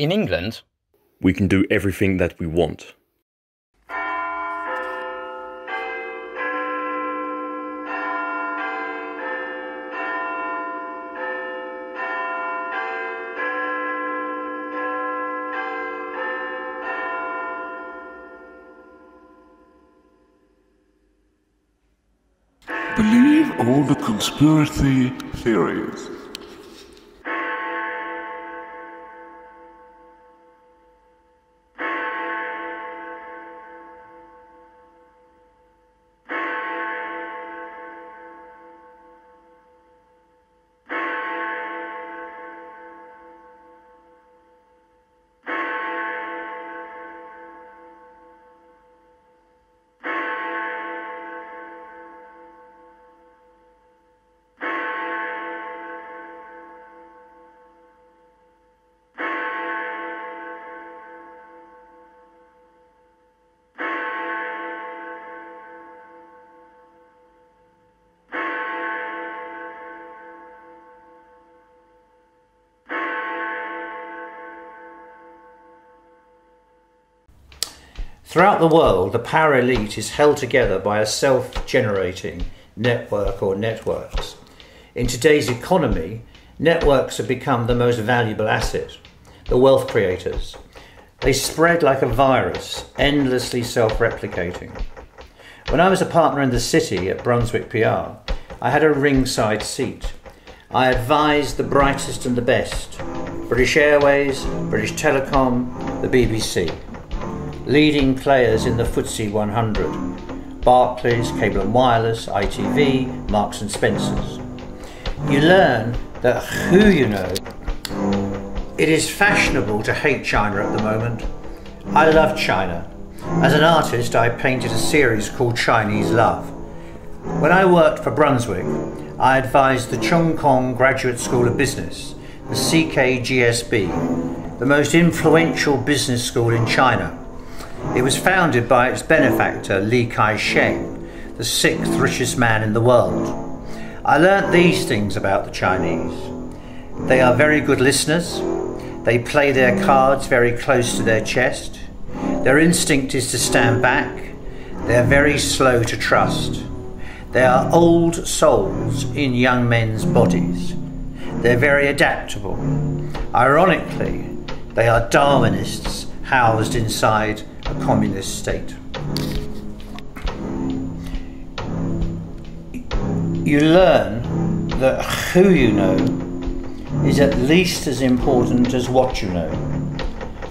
In England, we can do everything that we want. Believe all the conspiracy theories. Throughout the world, the power elite is held together by a self-generating network or networks. In today's economy, networks have become the most valuable asset, the wealth creators. They spread like a virus, endlessly self-replicating. When I was a partner in the city at Brunswick PR, I had a ringside seat. I advised the brightest and the best: British Airways, British Telecom, the BBC. Leading players in the FTSE 100, Barclays, Cable and Wireless, ITV, Marks and Spencer's. You learn that who you know. It is fashionable to hate China at the moment. I love China. As an artist, I painted a series called Chinese Love. When I worked for Brunswick, I advised the Chung Kong Graduate School of Business, the CKGSB, the most influential business school in China. It was founded by its benefactor, Li Kai-shek, the 6th richest man in the world. I learnt these things about the Chinese. They are very good listeners. They play their cards very close to their chest. Their instinct is to stand back. They are very slow to trust. They are old souls in young men's bodies. They're very adaptable. Ironically, they are Darwinists housed inside a communist state. You learn that who you know is at least as important as what you know.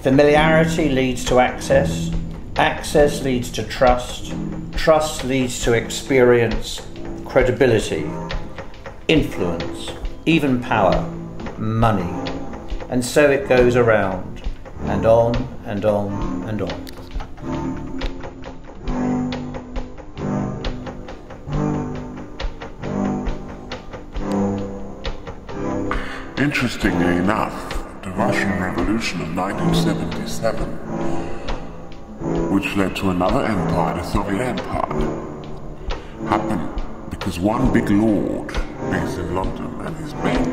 Familiarity leads to access, access leads to trust, trust leads to experience, credibility, influence, even power, money. And so it goes around, and on and on and on. Interestingly enough, the Russian Revolution of 1977, which led to another empire, the Soviet Empire, happened because one big lord based in London and his bank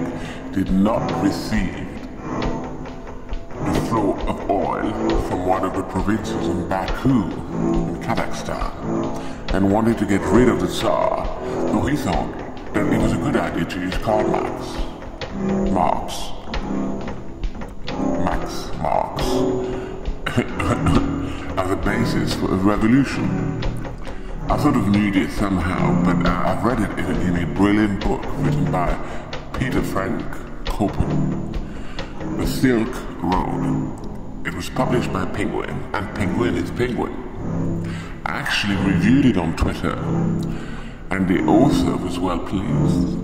did not receive the flow of oil from one of the provinces in Baku, in Kazakhstan, and wanted to get rid of the Tsar, so he thought that it was a good idea to use Karl Marx as a basis for a revolution. I sort of knew this somehow, but I've read it in a brilliant book written by Peter Frank Copen, The Silk Road. It was published by Penguin, and Penguin is Penguin. I actually reviewed it on Twitter, and the author was well pleased.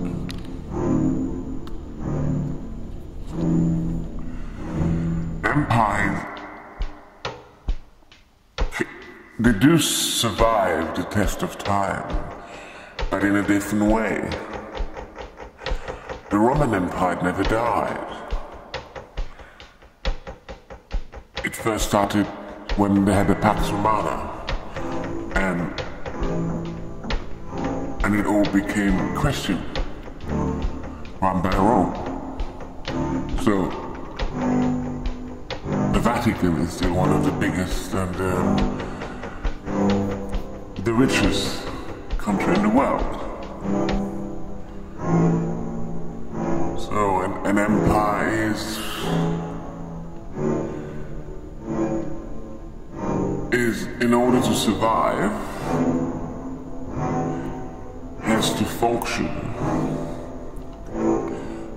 Empires, they do survive the test of time, but in a different way. The Roman Empire never died. It first started when they had the Pax Romana, and it all became Christian, run by Rome. So Vatican is still one of the biggest and the richest country in the world. So an empire is in order to survive, has to function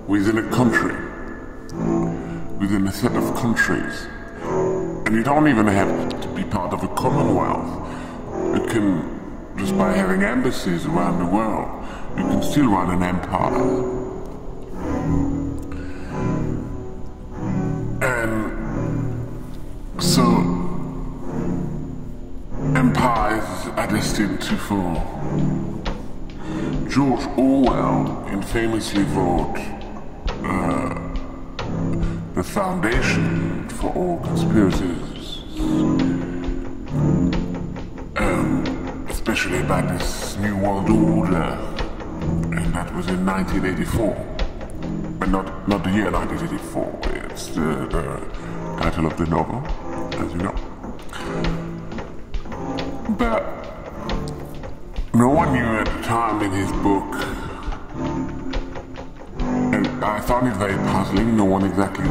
within a country, within a set of countries. And you don't even have to be part of a commonwealth. You can, just by having embassies around the world, you can still run an empire. And so, empires are destined to fall. George Orwell famously wrote the foundation for all conspiracies, especially about this New World Order, and that was in 1984, but not the year 1984. It's the title of the novel, as you know. But no one knew at the time in his book, and I found it very puzzling. No one exactly.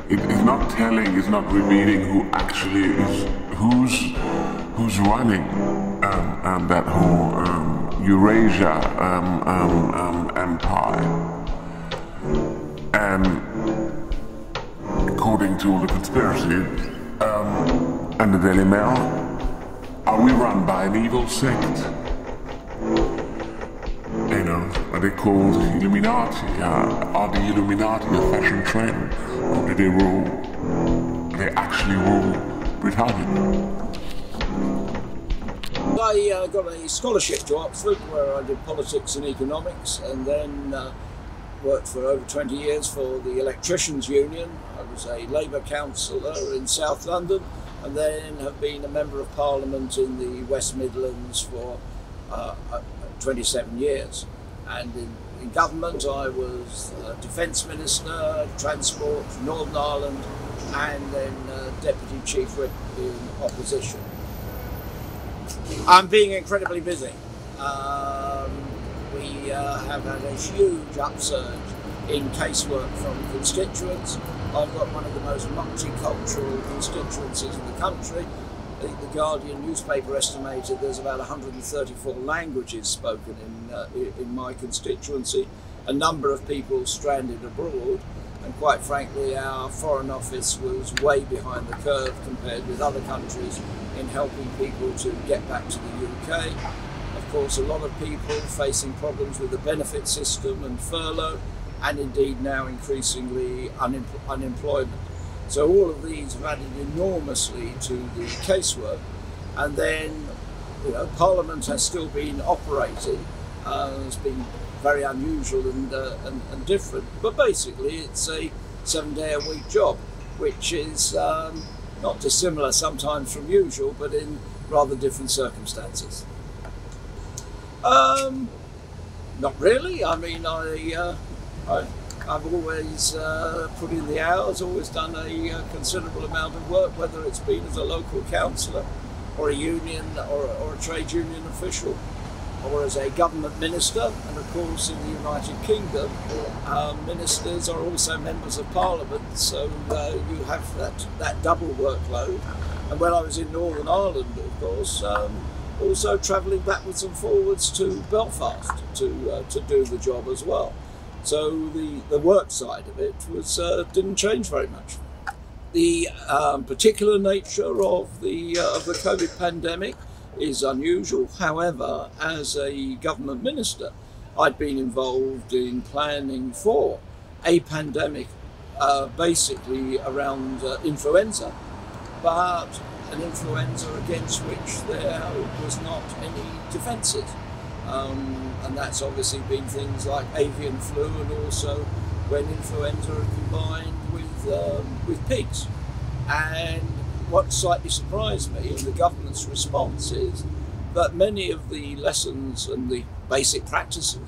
It is not telling. It's not revealing who actually is, who's running that whole Eurasia empire. And according to all the conspiracy and the Daily Mail, are we run by an evil sect? You know, are they called Illuminati? Are the Illuminati a fashion trend? Or do they rule? Do they actually rule Britannia? I got a scholarship to Oxford where I did politics and economics, and then worked for over 20 years for the Electricians Union. I was a Labour councillor in South London, and then have been a Member of Parliament in the West Midlands for 27 years. And in government I was Defence Minister, Transport, Northern Ireland, and then Deputy Chief Whip in opposition. I'm being incredibly busy. We have had a huge upsurge in casework from constituents. I've got one of the most multicultural constituencies in the country. I think the Guardian newspaper estimated there's about 134 languages spoken in my constituency, a number of people stranded abroad, and quite frankly our Foreign Office was way behind the curve compared with other countries in helping people to get back to the UK. Of course, a lot of people facing problems with the benefit system and furlough, and indeed now increasingly unemployment. So all of these have added enormously to the casework. And then, you know, Parliament has still been operating. It's been very unusual and different. But basically it's a 7-day-a-week job, which is not dissimilar sometimes from usual, but in rather different circumstances. Not really. I mean, I've always put in the hours, always done a considerable amount of work, whether it's been as a local councillor or a union or a trade union official, or as a government minister. And of course in the United Kingdom, ministers are also members of Parliament, so you have that double workload. And when I was in Northern Ireland, of course, also travelling backwards and forwards to Belfast to do the job as well. So the work side of it was didn't change very much. The particular nature of the COVID pandemic is unusual. However, as a government minister, I'd been involved in planning for a pandemic, basically around influenza, but an influenza against which there was not any defences. And that's obviously been things like avian flu, and also when influenza are combined with pigs. And what slightly surprised me in the government's response is that many of the lessons and the basic practices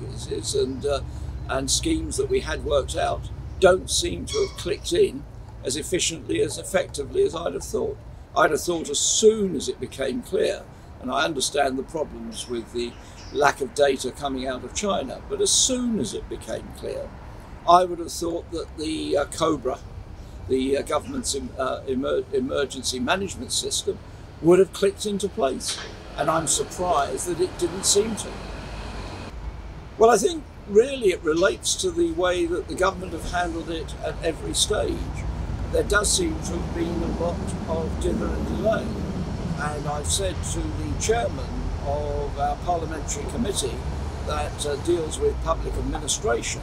and schemes that we had worked out don't seem to have clicked in as efficiently, as effectively as I'd have thought. I'd have thought as soon as it became clear, and I understand the problems with the lack of data coming out of China, but as soon as it became clear, I would have thought that the COBRA, the government's emergency management system, would have clicked into place. And I'm surprised that it didn't seem to. Well, I think really it relates to the way that the government have handled it at every stage. There does seem to have been a lot of dither and delay. And I've said to the chairman of our parliamentary committee that deals with public administration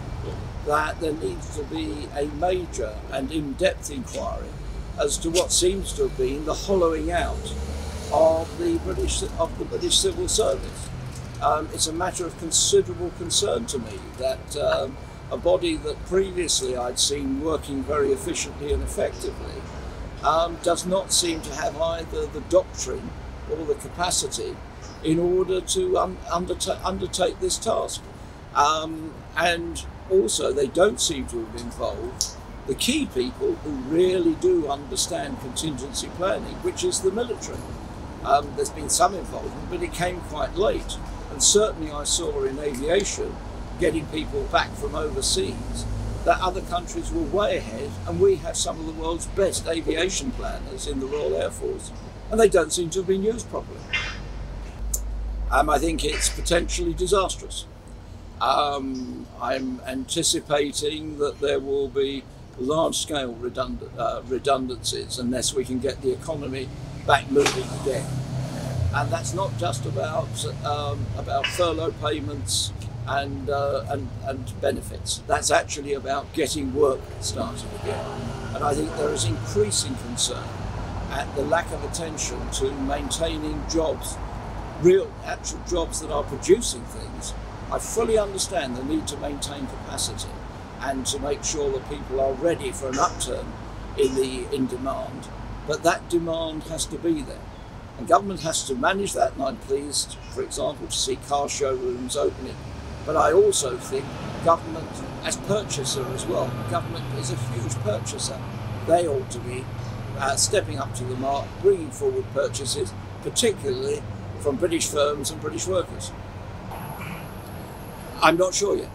that there needs to be a major and in-depth inquiry as to what seems to have been the hollowing out of the British civil service. It's a matter of considerable concern to me that a body that previously I'd seen working very efficiently and effectively does not seem to have either the doctrine or the capacity in order to undertake this task. And also they don't seem to have involved the key people who really do understand contingency planning, which is the military. There's been some involvement, but it came quite late. And certainly I saw in aviation, getting people back from overseas, that other countries were way ahead, and we have some of the world's best aviation planners in the Royal Air Force, and they don't seem to have been used properly. I think it's potentially disastrous. I'm anticipating that there will be large-scale redundancies unless we can get the economy back moving again. And that's not just about furlough payments and benefits. That's actually about getting work started again. And I think there is increasing concern at the lack of attention to maintaining jobs, real actual jobs that are producing things. I fully understand the need to maintain capacity and to make sure that people are ready for an upturn in demand, but that demand has to be there. And government has to manage that, and I'm pleased, for example, to see car showrooms opening. But I also think government, as purchaser as well, government is a huge purchaser. They ought to be stepping up to the mark, bringing forward purchases, particularly from British firms and British workers. I'm not sure yet.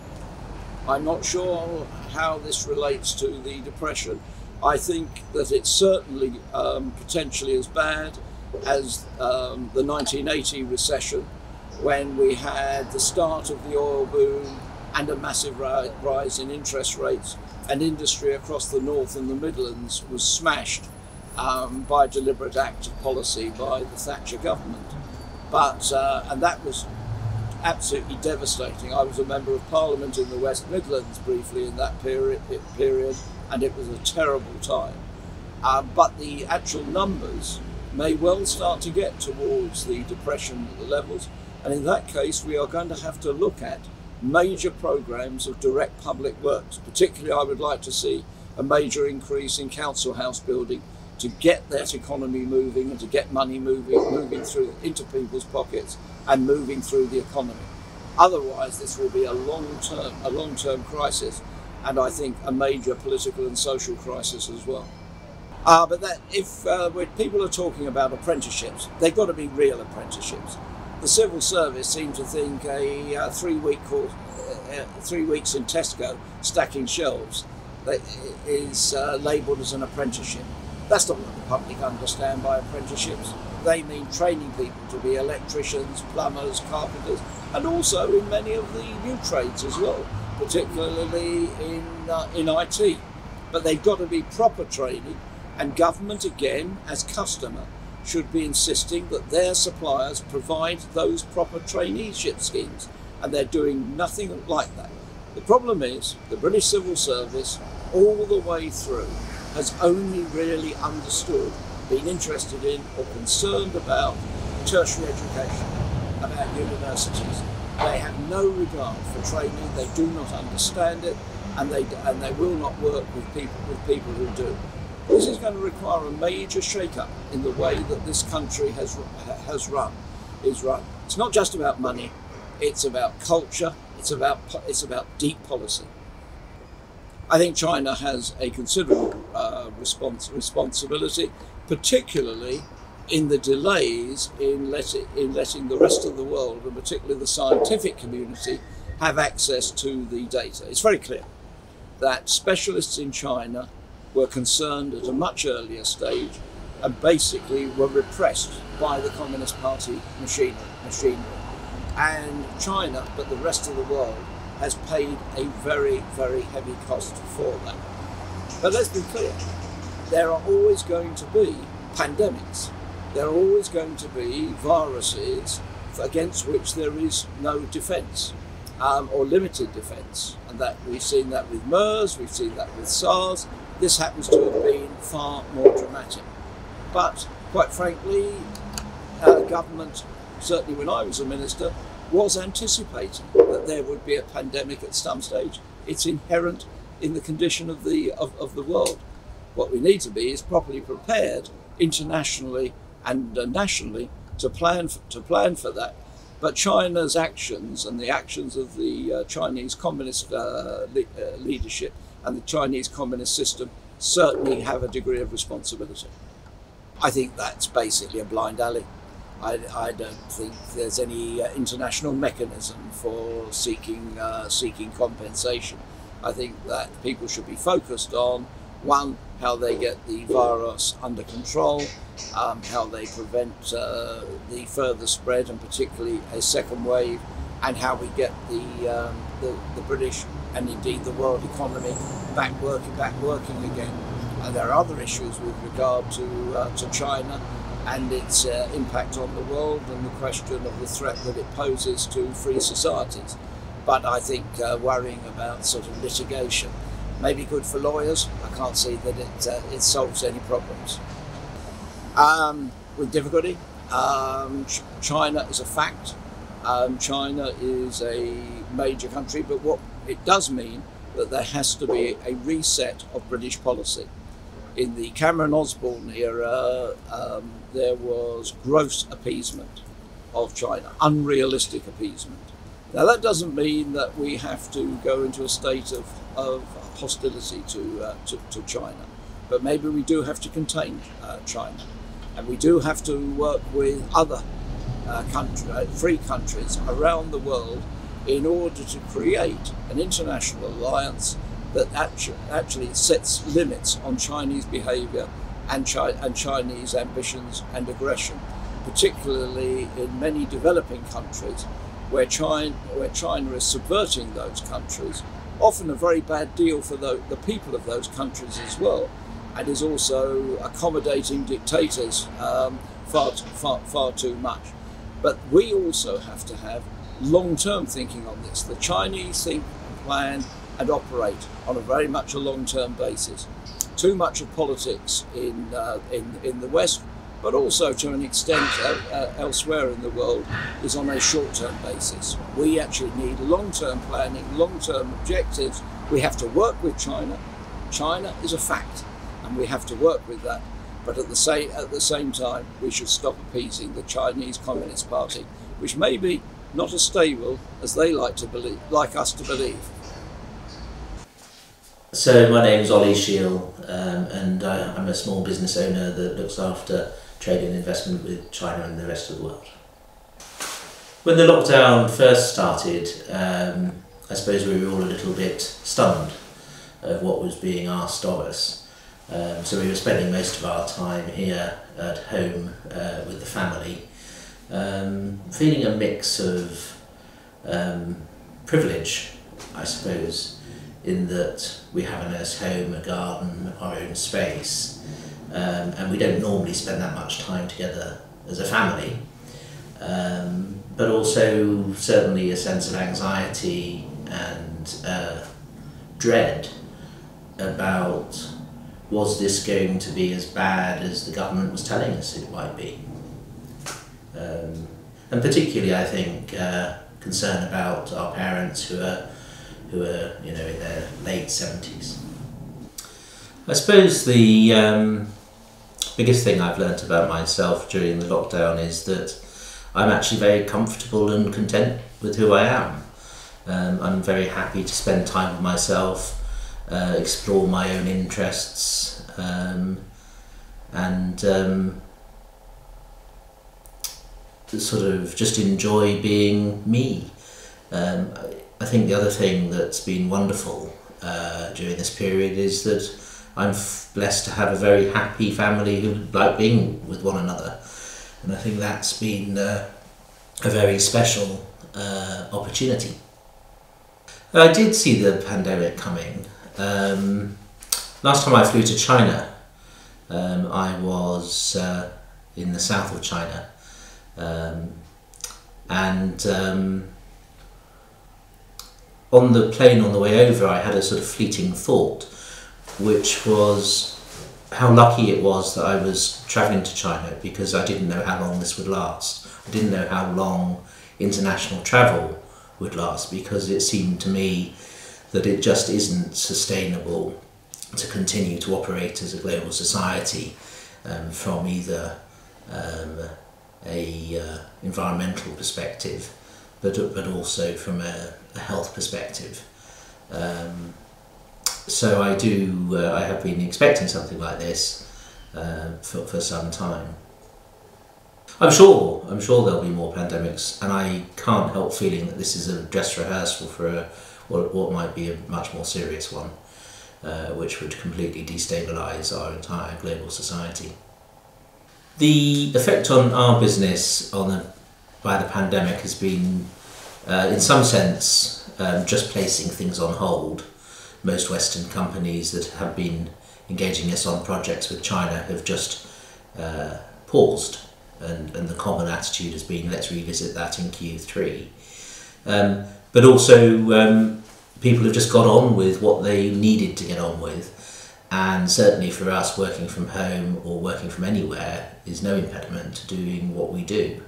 I'm not sure how this relates to the depression. I think that it's certainly potentially as bad as the 1980 recession, when we had the start of the oil boom and a massive rise in interest rates, and industry across the North and the Midlands was smashed by a deliberate act of policy by the Thatcher government. But and that was absolutely devastating. I was a member of Parliament in the West Midlands briefly in that period, and it was a terrible time. But the actual numbers may well start to get towards the depression levels, and in that case we are going to have to look at major programs of direct public works. Particularly I would like to see a major increase in council house building to get that economy moving and to get money moving through into people's pockets and moving through the economy. Otherwise this will be a long-term crisis, and I think a major political and social crisis as well. But that when people are talking about apprenticeships, they've got to be real apprenticeships. The civil service seems to think a 3-week course, 3 weeks in Tesco stacking shelves is labelled as an apprenticeship. That's not what the public understand by apprenticeships. They mean training people to be electricians, plumbers, carpenters, and also in many of the new trades as well, particularly in IT. But they've got to be proper training. And government, again, as customer, should be insisting that their suppliers provide those proper traineeship schemes, and they're doing nothing like that. The problem is the British civil service, all the way through, has only really understood, been interested in, or concerned about tertiary education, about universities. They have no regard for training, they do not understand it, and they will not work with people who do. This is going to require a major shake-up in the way that this country is run. It's not just about money, it's about culture, it's about deep policy. I think China has a considerable responsibility, particularly in the delays in letting the rest of the world, and particularly the scientific community, have access to the data. It's very clear that specialists in China were concerned at a much earlier stage and basically were repressed by the Communist Party machinery. And China, but the rest of the world, has paid a very, very heavy cost for that. But let's be clear, there are always going to be pandemics. There are always going to be viruses against which there is no defence, or limited defence. And that we've seen that with MERS, we've seen that with SARS. This happens to have been far more dramatic. But quite frankly, government, certainly when I was a minister, was anticipating that there would be a pandemic at some stage. It's inherent in the condition of the world. What we need to be is properly prepared internationally and nationally to plan for that. But China's actions and the actions of the Chinese Communist leadership and the Chinese Communist system certainly have a degree of responsibility. I think that's basically a blind alley. I don't think there's any international mechanism for seeking compensation. I think that people should be focused on, one, how they get the virus under control, how they prevent the further spread, and particularly a second wave, and how we get the British and indeed the world economy back working again. And there are other issues with regard to China and its impact on the world, and the question of the threat that it poses to free societies. But I think worrying about sort of litigation may be good for lawyers. I can't see that it solves any problems. With difficulty, China is a fact. China is a major country, but what it does mean that there has to be a reset of British policy. In the Cameron-Osborne era, there was gross appeasement of China, unrealistic appeasement. Now that doesn't mean that we have to go into a state of hostility to China, but maybe we do have to contain China, and we do have to work with other free countries around the world in order to create an international alliance that actually sets limits on Chinese behaviour and Chinese ambitions and aggression, particularly in many developing countries where China is subverting those countries, often a very bad deal for the people of those countries as well, and is also accommodating dictators far too much. But we also have to have long-term thinking on this. The Chinese think and plan and operate on a very much a long-term basis. Too much of politics in the West, but also to an extent elsewhere in the world, is on a short-term basis. We actually need long-term planning, long-term objectives. We have to work with China. China is a fact, and we have to work with that. But at the same time, we should stop appeasing the Chinese Communist Party, which may be not as stable as they like us to believe. So my name is Ollie Shiel, and I'm a small business owner that looks after trade and investment with China and the rest of the world. When the lockdown first started, I suppose we were all a little bit stunned of what was being asked of us. So we were spending most of our time here at home with the family, feeling a mix of privilege, I suppose, in that we have a nice home, a garden, our own space, and we don't normally spend that much time together as a family, but also certainly a sense of anxiety and dread about, was this going to be as bad as the government was telling us it might be? And particularly, I think, concern about our parents who are in their late 70s. I suppose the biggest thing I've learnt about myself during the lockdown is that I'm actually very comfortable and content with who I am. I'm very happy to spend time with myself, explore my own interests, and sort of just enjoy being me. I think the other thing that's been wonderful during this period is that I'm blessed to have a very happy family who like being with one another, and I think that's been a very special opportunity. I did see the pandemic coming. Last time I flew to China, I was in the south of China, and on the plane on the way over I had a sort of fleeting thought, which was how lucky it was that I was travelling to China, because I didn't know how long this would last. I didn't know how long international travel would last, because it seemed to me that it just isn't sustainable to continue to operate as a global society from either a environmental perspective, but also from a health perspective. So I have been expecting something like this for some time. I'm sure there'll be more pandemics, and I can't help feeling that this is a dress rehearsal for what might be a much more serious one, which would completely destabilise our entire global society. The effect on our business by the pandemic has been, in some sense, just placing things on hold. Most Western companies that have been engaging us on projects with China have just paused, and the common attitude has been, let's revisit that in Q3. But also people have just got on with what they needed to get on with, and certainly for us, working from home or working from anywhere is no impediment to doing what we do.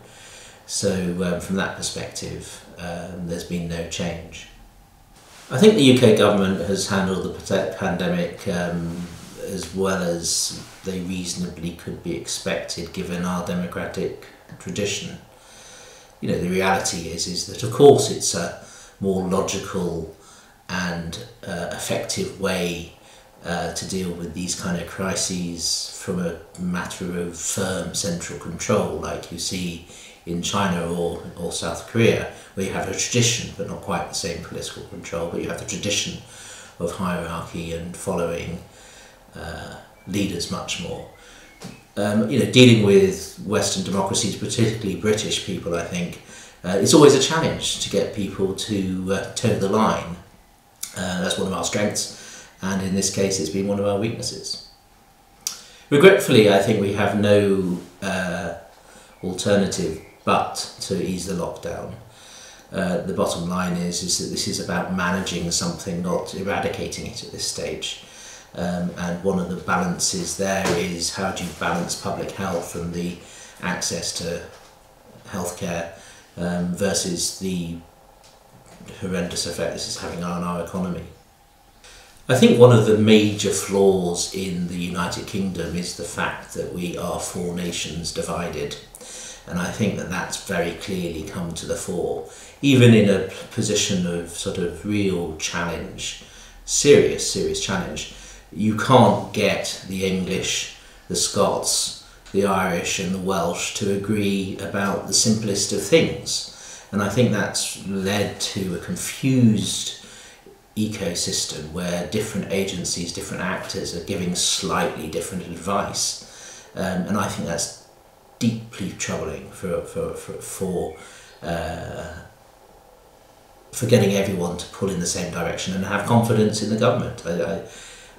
So from that perspective, there's been no change. I think the UK government has handled the pandemic as well as they reasonably could be expected given our democratic tradition. You know, the reality is that of course it's a more logical and effective way to deal with these kind of crises from a matter of firm central control, like you see in China or South Korea, where you have a tradition, but not quite the same political control, but you have the tradition of hierarchy and following leaders much more. Dealing with Western democracies, particularly British people, I think, it's always a challenge to get people to toe the line. That's one of our strengths, and in this case it's been one of our weaknesses. Regretfully, I think we have no alternative but to ease the lockdown. The bottom line is that this is about managing something, not eradicating it at this stage. And one of the balances there is how do you balance public health and the access to healthcare versus the horrendous effect this is having on our economy. I think one of the major flaws in the United Kingdom is the fact that we are 4 nations divided. And I think that that's very clearly come to the fore, even in a position of sort of real challenge, serious challenge. You can't get the English, the Scots, the Irish and the Welsh to agree about the simplest of things. And I think that's led to a confused ecosystem where different agencies, different actors are giving slightly different advice. And I think that's deeply troubling for getting everyone to pull in the same direction and have confidence in the government.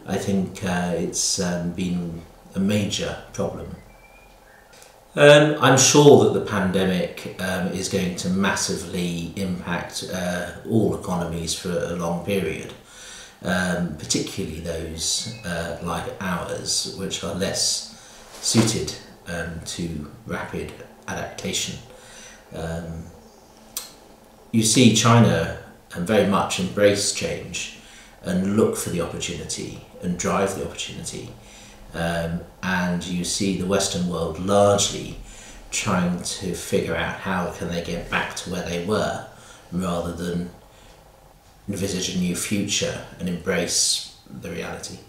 I think it's been a major problem. I'm sure that the pandemic is going to massively impact all economies for a long period, particularly those like ours, which are less suited to rapid adaptation. You see China very much embrace change and look for the opportunity and drive the opportunity. And you see the Western world largely trying to figure out how can they get back to where they were rather than envisage a new future and embrace the reality.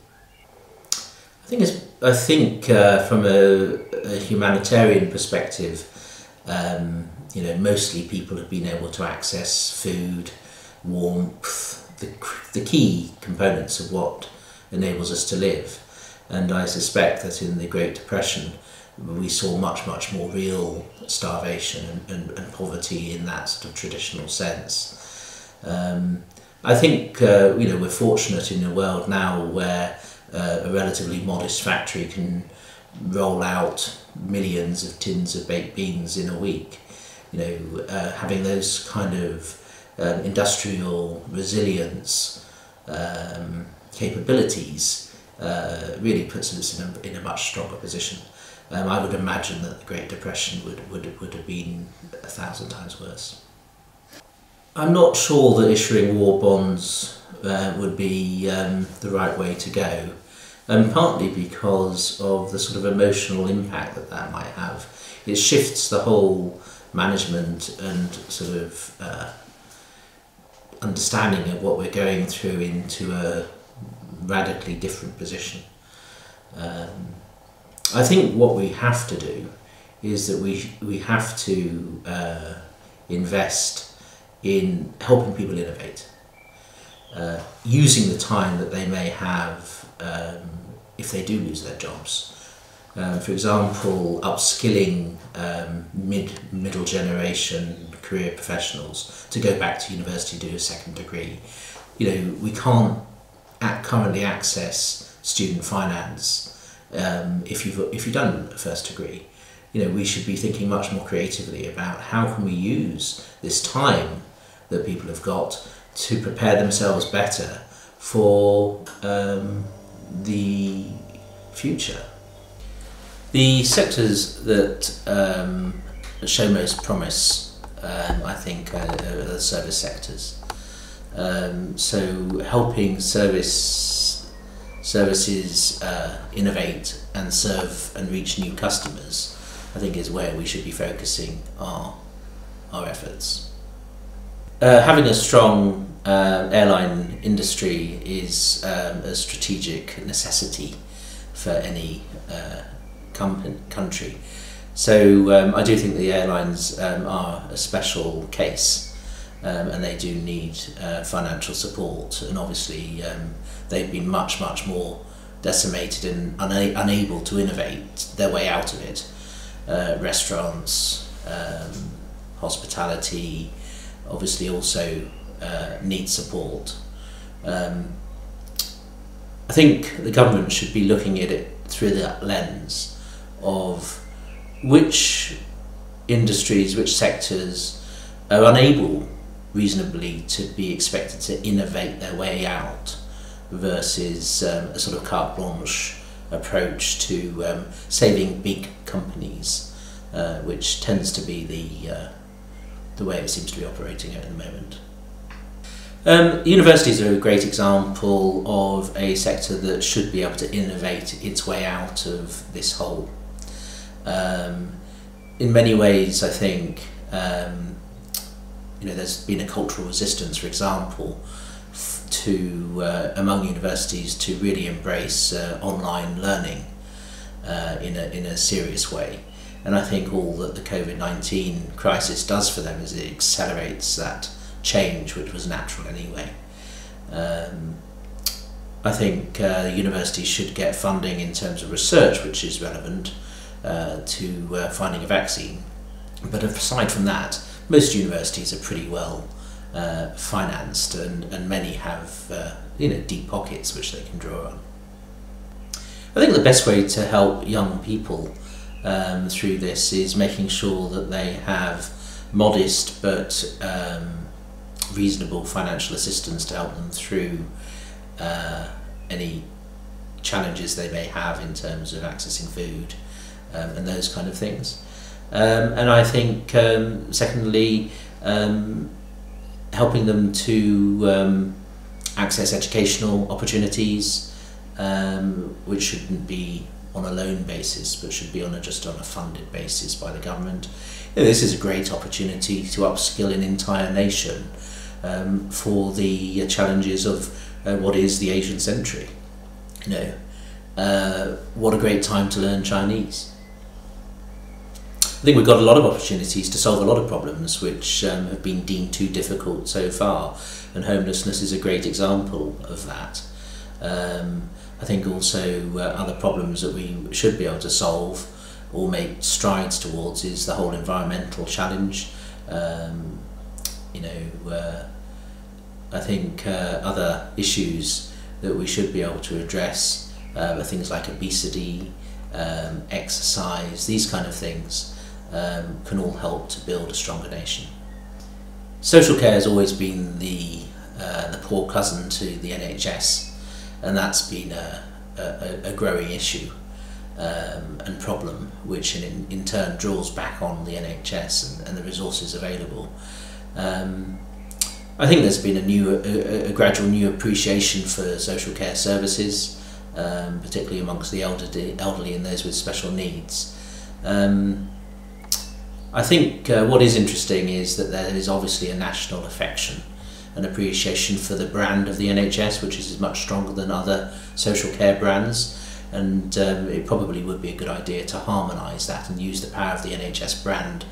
I I think from a humanitarian perspective, mostly people have been able to access food, warmth, the key components of what enables us to live. And I suspect that in the Great Depression we saw much more real starvation and poverty in that sort of traditional sense. I think we're fortunate in a world now where a relatively modest factory can roll out millions of tins of baked beans in a week. Having those kind of industrial resilience capabilities really puts us in a much stronger position. I would imagine that the Great Depression would have been 1,000 times worse. I'm not sure that issuing war bonds would be the right way to go, partly because of the sort of emotional impact that might have. It shifts the whole management and sort of understanding of what we're going through into a radically different position. I think what we have to do is that we have to invest in helping people innovate, using the time that they may have if they do lose their jobs. For example, upskilling middle generation career professionals to go back to university to do a second degree. We can't currently access student finance if you've done a first degree. We should be thinking much more creatively about how can we use this time that people have got to prepare themselves better for the future. The sectors that show most promise, I think, are the service sectors. So helping services innovate and serve and reach new customers, I think, is where we should be focusing our efforts. Having a strong airline industry is a strategic necessity for any country. So I do think the airlines are a special case, and they do need financial support, and obviously they've been much more decimated and unable to innovate their way out of it. Restaurants, hospitality obviously also need support. I think the government should be looking at it through that lens of which industries, which sectors are unable reasonably to be expected to innovate their way out versus a sort of carte blanche approach to saving big companies, which tends to be the way it seems to be operating at the moment. Universities are a great example of a sector that should be able to innovate its way out of this hole. In many ways, I think there's been a cultural resistance, for example, among universities to really embrace online learning in a serious way. And I think all that the COVID-19 crisis does for them is it accelerates that change, which was natural anyway. I think universities should get funding in terms of research, which is relevant to finding a vaccine. But aside from that, most universities are pretty well financed, and many have deep pockets which they can draw on. I think the best way to help young people through this is making sure that they have modest but reasonable financial assistance to help them through any challenges they may have in terms of accessing food and those kind of things. And I think secondly, helping them to access educational opportunities, which shouldn't be on a loan basis but should be just on a funded basis by the government. This is a great opportunity to upskill an entire nation for the challenges of what is the Asian century. what a great time to learn Chinese. I think we've got a lot of opportunities to solve a lot of problems which have been deemed too difficult so far, and homelessness is a great example of that. I think also other problems that we should be able to solve or make strides towards is the whole environmental challenge. I think other issues that we should be able to address are things like obesity, exercise, these kind of things can all help to build a stronger nation. Social care has always been the poor cousin to the NHS, and that's been a growing issue and problem, which in turn draws back on the NHS and the resources available. I think there's been a gradual new appreciation for social care services, particularly amongst the elderly and those with special needs. I think what is interesting is that there is obviously a national affection and appreciation for the brand of the NHS, which is much stronger than other social care brands, and it probably would be a good idea to harmonise that and use the power of the NHS brand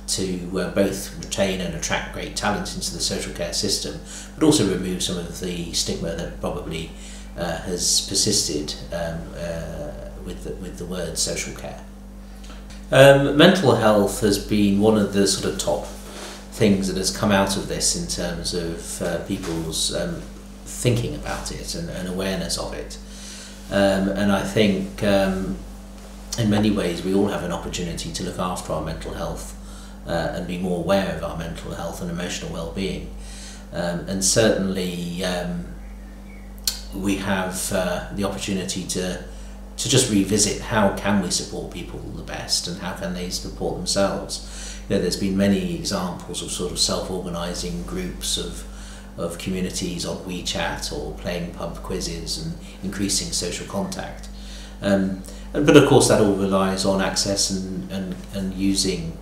to both retain and attract great talent into the social care system, but also remove some of the stigma that probably has persisted with the word social care. Mental health has been one of the sort of top things that has come out of this in terms of people's thinking about it and awareness of it. And I think in many ways we all have an opportunity to look after our mental health and be more aware of our mental health and emotional well-being. And certainly we have the opportunity to just revisit how can we support people the best and how can they support themselves. There's been many examples of sort of self-organising groups of communities on WeChat or playing pub quizzes and increasing social contact. But of course that all relies on access and using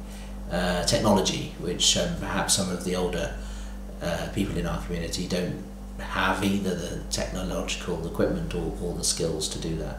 technology, which perhaps some of the older people in our community don't have either the technological equipment or the skills to do that.